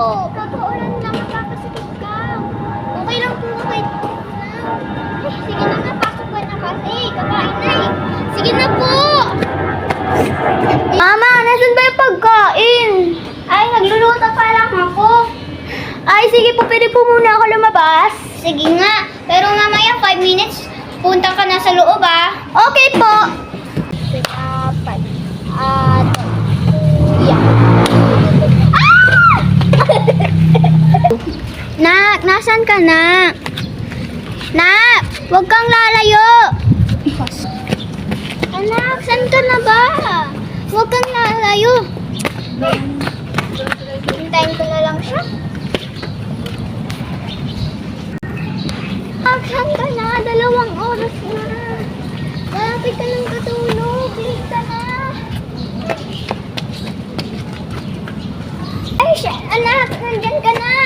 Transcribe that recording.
Totoo lang na magkakasakit ka. Okay lang po, okay lang. Sige na nga, pasok ka na kasi. Kakain na eh. Sige na po. Mama, nasan ba yung pagkain? Ay, nagluluto pa lang ako. Ay, sige po, pwede po muna ako lumabas. Sige nga, pero mamaya 5 minutes, punta ka na sa loob ah. Okay po. Dapat. Yeah. Ah! Nak, nasan ka na? Nak, huwag kang lalayo. Anak, saan ka na ba? Huwag kang lalayo. Hintayin ko na lang siya. Anak, saan ka na? 2 oras na. Malapit ka ng katulog. Please ka na. Ay, anak, nandyan ka na.